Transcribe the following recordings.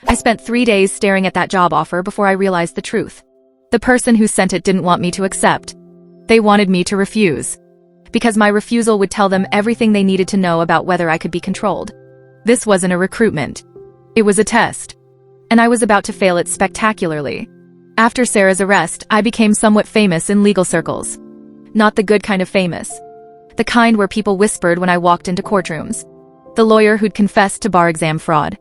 I spent 3 days staring at that job offer before I realized the truth. The person who sent it didn't want me to accept. They wanted me to refuse. Because my refusal would tell them everything they needed to know about whether I could be controlled. This wasn't a recruitment. It was a test. And I was about to fail it spectacularly. After Sarah's arrest, I became somewhat famous in legal circles. Not the good kind of famous. The kind where people whispered when I walked into courtrooms. The lawyer who'd confessed to bar exam fraud.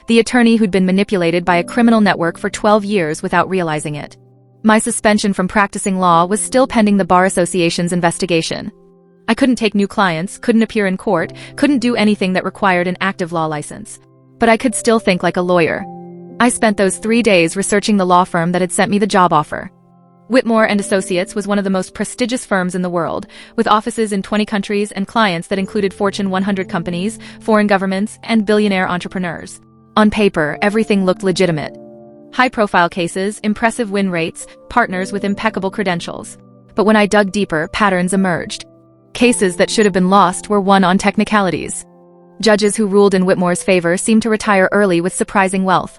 The attorney who'd been manipulated by a criminal network for 12 years without realizing it. My suspension from practicing law was still pending the Bar Association's investigation. I couldn't take new clients, couldn't appear in court, couldn't do anything that required an active law license. But I could still think like a lawyer. I spent those 3 days researching the law firm that had sent me the job offer. Whitmore and Associates was one of the most prestigious firms in the world, with offices in 20 countries and clients that included Fortune 100 companies, foreign governments, and billionaire entrepreneurs. On paper, everything looked legitimate. High-profile cases, impressive win rates, partners with impeccable credentials. But when I dug deeper, patterns emerged. Cases that should have been lost were won on technicalities. Judges who ruled in Whitmore's favor seemed to retire early with surprising wealth.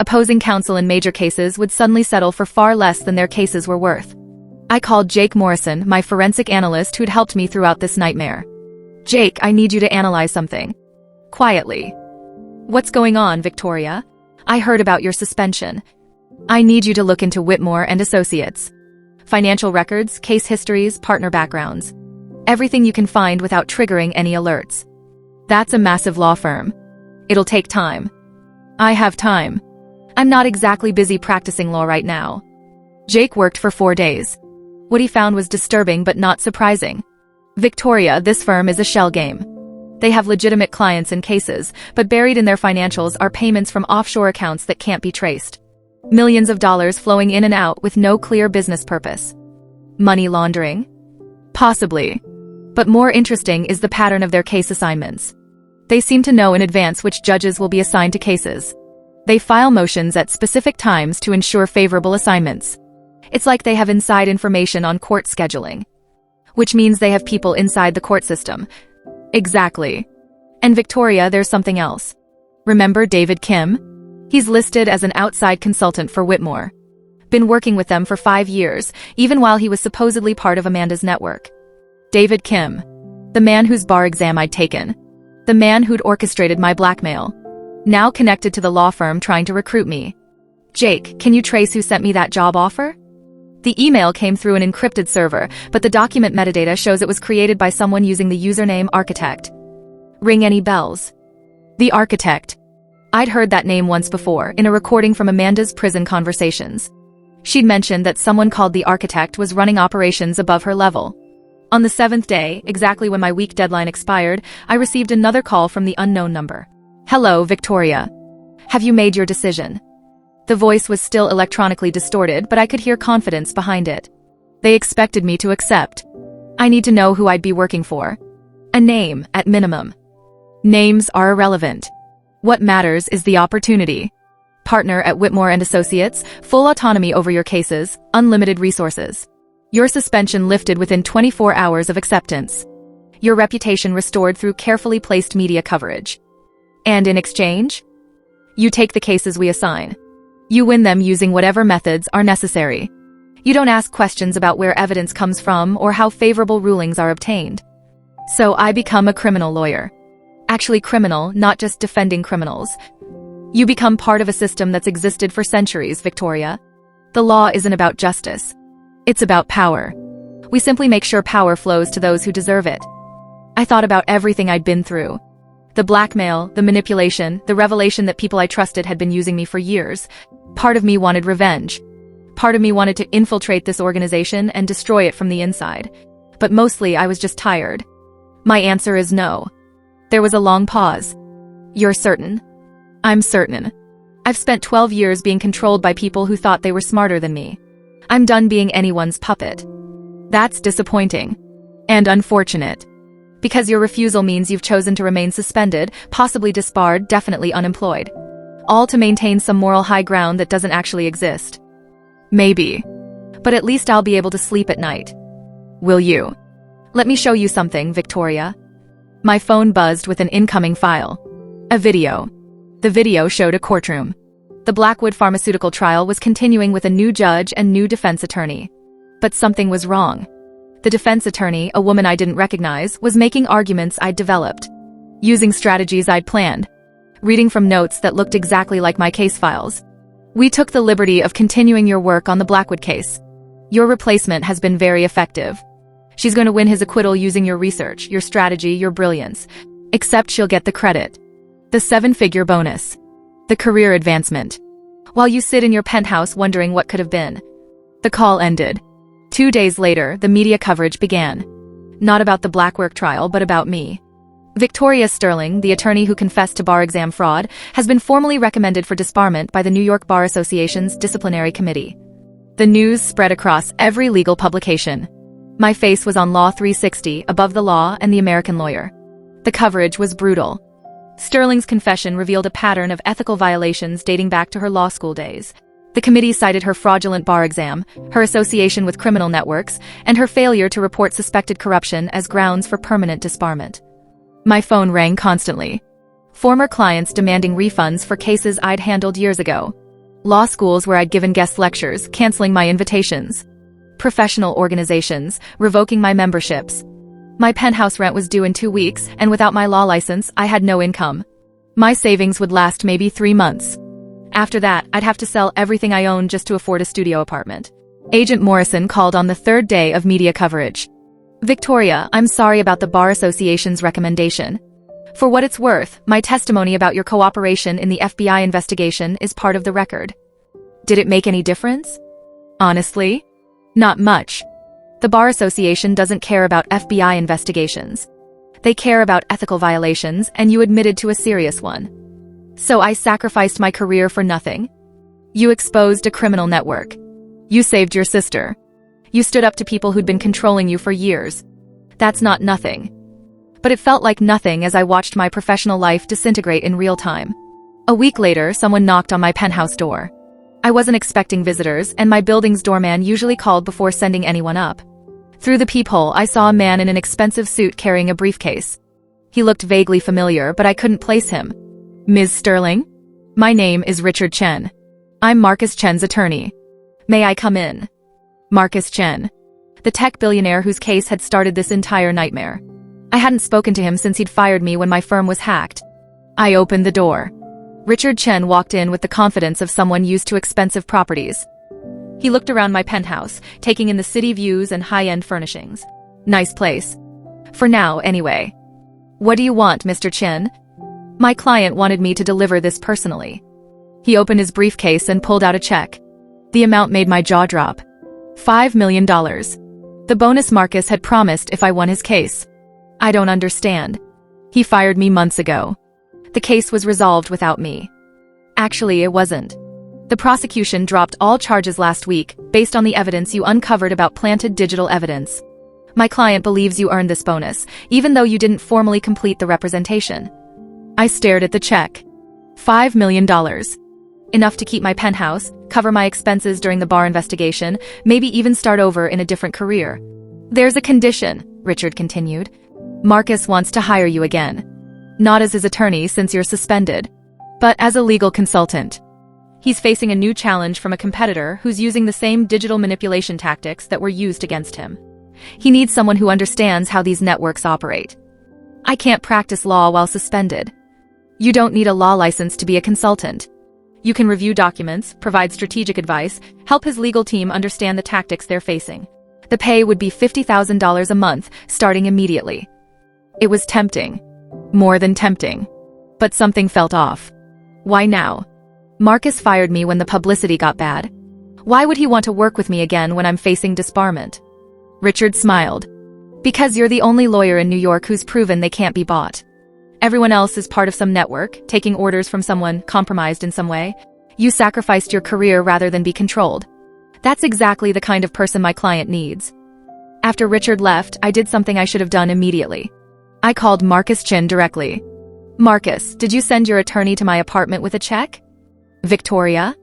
Opposing counsel in major cases would suddenly settle for far less than their cases were worth. I called Jake Morrison, my forensic analyst who'd helped me throughout this nightmare. "Jake, I need you to analyze something." Quietly. "What's going on, Victoria? I heard about your suspension. I need you to look into Whitmore and Associates. Financial records, case histories, partner backgrounds. Everything you can find without triggering any alerts. That's a massive law firm. It'll take time." "I have time. I'm not exactly busy practicing law right now." Jake worked for 4 days. What he found was disturbing but not surprising. "Victoria, this firm is a shell game. They have legitimate clients and cases, but buried in their financials are payments from offshore accounts that can't be traced. Millions of dollars flowing in and out with no clear business purpose. Money laundering? Possibly. But more interesting is the pattern of their case assignments. They seem to know in advance which judges will be assigned to cases. They file motions at specific times to ensure favorable assignments. It's like they have inside information on court scheduling. Which means they have people inside the court system. Exactly. And Victoria, there's something else. Remember David Kim? He's listed as an outside consultant for Whitmore. Been working with them for 5 years, even while he was supposedly part of Amanda's network. David Kim. The man whose bar exam I'd taken. The man who'd orchestrated my blackmail. Now connected to the law firm trying to recruit me. "Jake, can you trace who sent me that job offer?" The email came through an encrypted server, but the document metadata shows it was created by someone using the username Architect. Ring any bells? The Architect. I'd heard that name once before, in a recording from Amanda's prison conversations. She'd mentioned that someone called the Architect was running operations above her level. On the 7th day, exactly when my week deadline expired, I received another call from the unknown number. "Hello, Victoria. Have you made your decision?" The voice was still electronically distorted, but I could hear confidence behind it. They expected me to accept. I need to know who I'd be working for. A name, at minimum. Names are irrelevant. What matters is the opportunity. Partner at Whitmore and Associates, full autonomy over your cases, unlimited resources. Your suspension lifted within 24 hours of acceptance. Your reputation restored through carefully placed media coverage. And in exchange? You take the cases we assign. You win them using whatever methods are necessary. You don't ask questions about where evidence comes from or how favorable rulings are obtained. So I become a criminal lawyer. Actually criminal, not just defending criminals. You become part of a system that's existed for centuries, Victoria. The law isn't about justice. It's about power. We simply make sure power flows to those who deserve it. I thought about everything I'd been through. The blackmail, the manipulation, the revelation that people I trusted had been using me for years. Part of me wanted revenge. Part of me wanted to infiltrate this organization and destroy it from the inside. But mostly I was just tired. My answer is no. There was a long pause. You're certain? I'm certain. I've spent 12 years being controlled by people who thought they were smarter than me. I'm done being anyone's puppet. That's disappointing. And unfortunate. Because your refusal means you've chosen to remain suspended, possibly disbarred, definitely unemployed. All to maintain some moral high ground that doesn't actually exist. Maybe. But at least I'll be able to sleep at night. Will you? Let me show you something, Victoria. My phone buzzed with an incoming file. A video. The video showed a courtroom. The Blackwood pharmaceutical trial was continuing with a new judge and new defense attorney. But something was wrong. The defense attorney, a woman I didn't recognize, was making arguments I'd developed, using strategies I'd planned, reading from notes that looked exactly like my case files. We took the liberty of continuing your work on the Blackwood case. Your replacement has been very effective. She's going to win his acquittal using your research, your strategy, your brilliance. Except she'll get the credit. The 7-figure bonus. The career advancement. While you sit in your penthouse wondering what could have been. The call ended. 2 days later, the media coverage began. Not about the Blackwood trial, but about me. Victoria Sterling, the attorney who confessed to bar exam fraud, has been formally recommended for disbarment by the New York Bar Association's disciplinary committee. The news spread across every legal publication. My face was on Law 360, Above the Law, and The American Lawyer. The coverage was brutal. Sterling's confession revealed a pattern of ethical violations dating back to her law school days. The committee cited her fraudulent bar exam, her association with criminal networks, and her failure to report suspected corruption as grounds for permanent disbarment. My phone rang constantly. Former clients demanding refunds for cases I'd handled years ago. Law schools where I'd given guest lectures, canceling my invitations. Professional organizations, revoking my memberships. My penthouse rent was due in 2 weeks, and without my law license, I had no income. My savings would last maybe 3 months. After that, I'd have to sell everything I owned just to afford a studio apartment. Agent Morrison called on the 3rd day of media coverage. Victoria, I'm sorry about the Bar Association's recommendation. For what it's worth, my testimony about your cooperation in the FBI investigation is part of the record. Did it make any difference? Honestly, not much. The Bar Association doesn't care about FBI investigations. They care about ethical violations, and you admitted to a serious one. So I sacrificed my career for nothing. You exposed a criminal network. You saved your sister. You stood up to people who'd been controlling you for years. That's not nothing. But it felt like nothing as I watched my professional life disintegrate in real time. A week later, someone knocked on my penthouse door. I wasn't expecting visitors, and my building's doorman usually called before sending anyone up. Through the peephole, I saw a man in an expensive suit carrying a briefcase. He looked vaguely familiar, but I couldn't place him. Ms. Sterling? My name is Richard Chen. I'm Marcus Chen's attorney. May I come in? Marcus Chen. The tech billionaire whose case had started this entire nightmare. I hadn't spoken to him since he'd fired me when my firm was hacked. I opened the door. Richard Chen walked in with the confidence of someone used to expensive properties. He looked around my penthouse, taking in the city views and high-end furnishings. Nice place. For now, anyway. What do you want, Mr. Chen? My client wanted me to deliver this personally. He opened his briefcase and pulled out a check. The amount made my jaw drop. $5 million. The bonus Marcus had promised if I won his case. I don't understand. He fired me months ago. The case was resolved without me. Actually, it wasn't. The prosecution dropped all charges last week, based on the evidence you uncovered about planted digital evidence. My client believes you earned this bonus, even though you didn't formally complete the representation. I stared at the check. $5 million. Enough to keep my penthouse, cover my expenses during the bar investigation, maybe even start over in a different career. There's a condition, Richard continued. Marcus wants to hire you again. Not as his attorney since you're suspended, but as a legal consultant. He's facing a new challenge from a competitor who's using the same digital manipulation tactics that were used against him. He needs someone who understands how these networks operate. I can't practice law while suspended. You don't need a law license to be a consultant. You can review documents, provide strategic advice, help his legal team understand the tactics they're facing. The pay would be $50,000 a month, starting immediately. It was tempting. More than tempting. But something felt off. Why now? Marcus fired me when the publicity got bad. Why would he want to work with me again when I'm facing disbarment? Richard smiled. Because you're the only lawyer in New York who's proven they can't be bought. Everyone else is part of some network, taking orders from someone compromised in some way. You sacrificed your career rather than be controlled. That's exactly the kind of person my client needs. After Richard left, I did something I should have done immediately. I called Marcus Chen directly. Marcus, did you send your attorney to my apartment with a check? Victoria?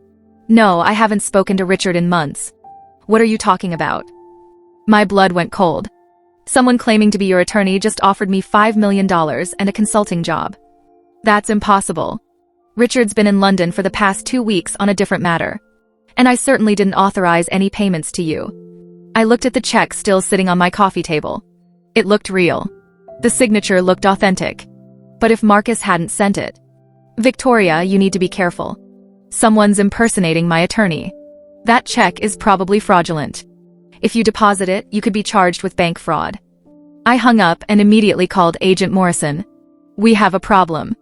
No, I haven't spoken to Richard in months. What are you talking about? My blood went cold. Someone claiming to be your attorney just offered me $5 million and a consulting job. That's impossible. Richard's been in London for the past 2 weeks on a different matter. And I certainly didn't authorize any payments to you. I looked at the check still sitting on my coffee table. It looked real. The signature looked authentic. But if Marcus hadn't sent it... Victoria, you need to be careful. Someone's impersonating my attorney. That check is probably fraudulent. If you deposit it, you could be charged with bank fraud. I hung up and immediately called Agent Morrison. We have a problem.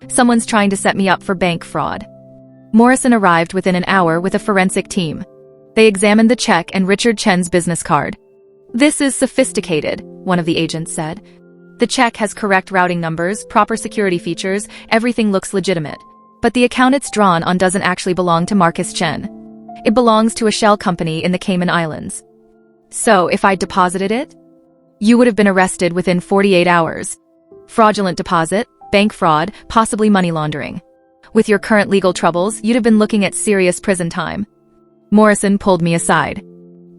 Someone's trying to set me up for bank fraud. Morrison arrived within an hour with a forensic team. They examined the check and Richard Chen's business card. This is sophisticated, one of the agents said. The check has correct routing numbers, proper security features, everything looks legitimate. But the account it's drawn on doesn't actually belong to Marcus Chen. It belongs to a shell company in the Cayman Islands. So, if I'd deposited it? You would have been arrested within 48 hours. Fraudulent deposit, bank fraud, possibly money laundering. With your current legal troubles, you'd have been looking at serious prison time. Morrison pulled me aside.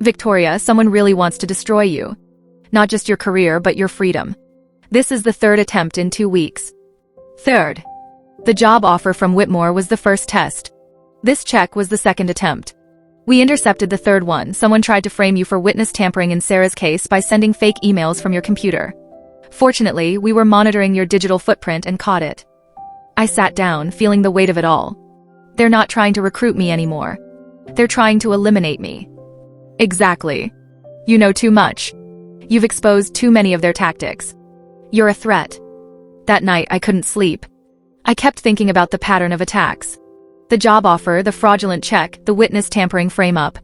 Victoria, someone really wants to destroy you. Not just your career, but your freedom. This is the third attempt in 2 weeks. Third. The job offer from Whitmore was the first test. This check was the second attempt. We intercepted the third one. Someone tried to frame you for witness tampering in Sarah's case by sending fake emails from your computer. Fortunately, we were monitoring your digital footprint and caught it. I sat down, feeling the weight of it all. They're not trying to recruit me anymore. They're trying to eliminate me. Exactly. You know too much. You've exposed too many of their tactics. You're a threat. That night, I couldn't sleep. I kept thinking about the pattern of attacks. The job offer, the fraudulent check, the witness tampering frame-up.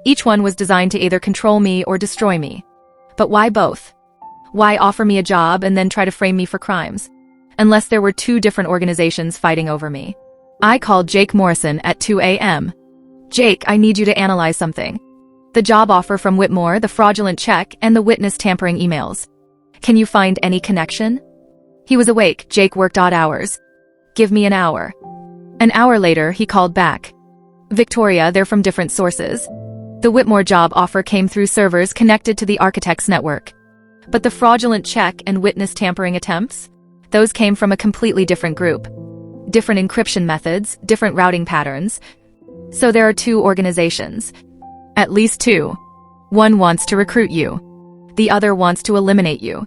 Each one was designed to either control me or destroy me. But why both? Why offer me a job and then try to frame me for crimes? Unless there were 2 different organizations fighting over me. I called Jake Morrison at 2 a.m. Jake, I need you to analyze something. The job offer from Whitmore, the fraudulent check, and the witness tampering emails. Can you find any connection? He was awake. Jake worked odd hours. Give me an hour. An hour later, he called back. Victoria, they're from different sources. The Whitmore job offer came through servers connected to the architect's network. But the fraudulent check and witness tampering attempts? Those came from a completely different group. Different encryption methods, different routing patterns. So there are 2 organizations. At least 2. One wants to recruit you. The other wants to eliminate you.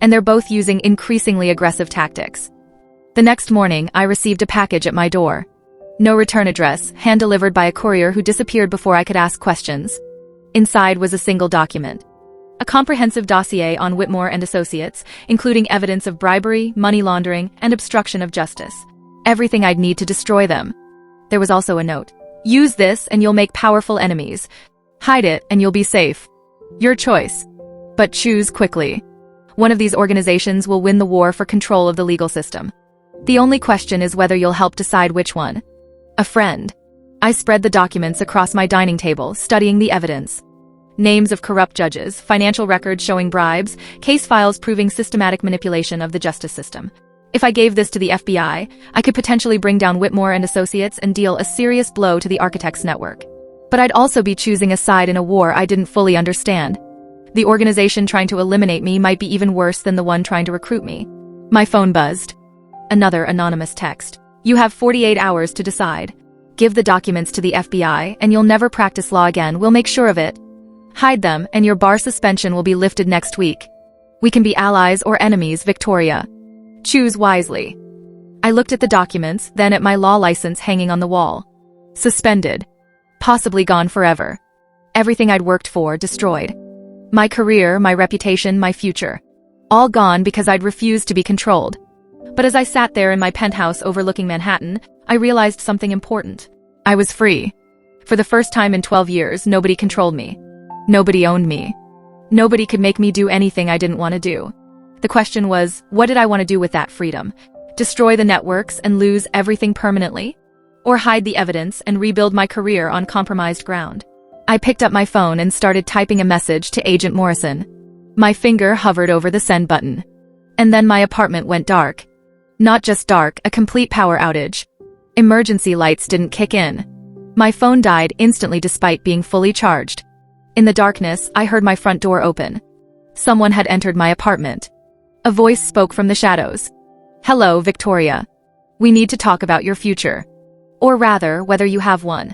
And they're both using increasingly aggressive tactics. The next morning, I received a package at my door. No return address, hand-delivered by a courier who disappeared before I could ask questions. Inside was a single document. A comprehensive dossier on Whitmore and Associates, including evidence of bribery, money laundering, and obstruction of justice. Everything I'd need to destroy them. There was also a note. Use this and you'll make powerful enemies. Hide it and you'll be safe. Your choice. But choose quickly. One of these organizations will win the war for control of the legal system. The only question is whether you'll help decide which one. A friend. I spread the documents across my dining table, studying the evidence. Names of corrupt judges, financial records showing bribes, case files proving systematic manipulation of the justice system. If I gave this to the FBI, I could potentially bring down Whitmore and Associates and deal a serious blow to the architects' network. But I'd also be choosing a side in a war I didn't fully understand. The organization trying to eliminate me might be even worse than the one trying to recruit me. My phone buzzed. Another anonymous text. You have 48 hours to decide. Give the documents to the FBI and you'll never practice law again. We'll make sure of it. Hide them and your bar suspension will be lifted next week. We can be allies or enemies, Victoria. Choose wisely. I looked at the documents, then at my law license hanging on the wall. Suspended. Possibly gone forever. Everything I'd worked for, destroyed. My career, my reputation, my future. All gone because I'd refused to be controlled. But as I sat there in my penthouse overlooking Manhattan, I realized something important. I was free. For the first time in 12 years, nobody controlled me. Nobody owned me. Nobody could make me do anything I didn't want to do. The question was, what did I want to do with that freedom? Destroy the networks and lose everything permanently? Or hide the evidence and rebuild my career on compromised ground? I picked up my phone and started typing a message to Agent Morrison. My finger hovered over the send button. And then my apartment went dark. Not just dark, a complete power outage. Emergency lights didn't kick in. My phone died instantly despite being fully charged. In the darkness, I heard my front door open. Someone had entered my apartment. A voice spoke from the shadows. Hello, Victoria. We need to talk about your future. Or rather, whether you have one.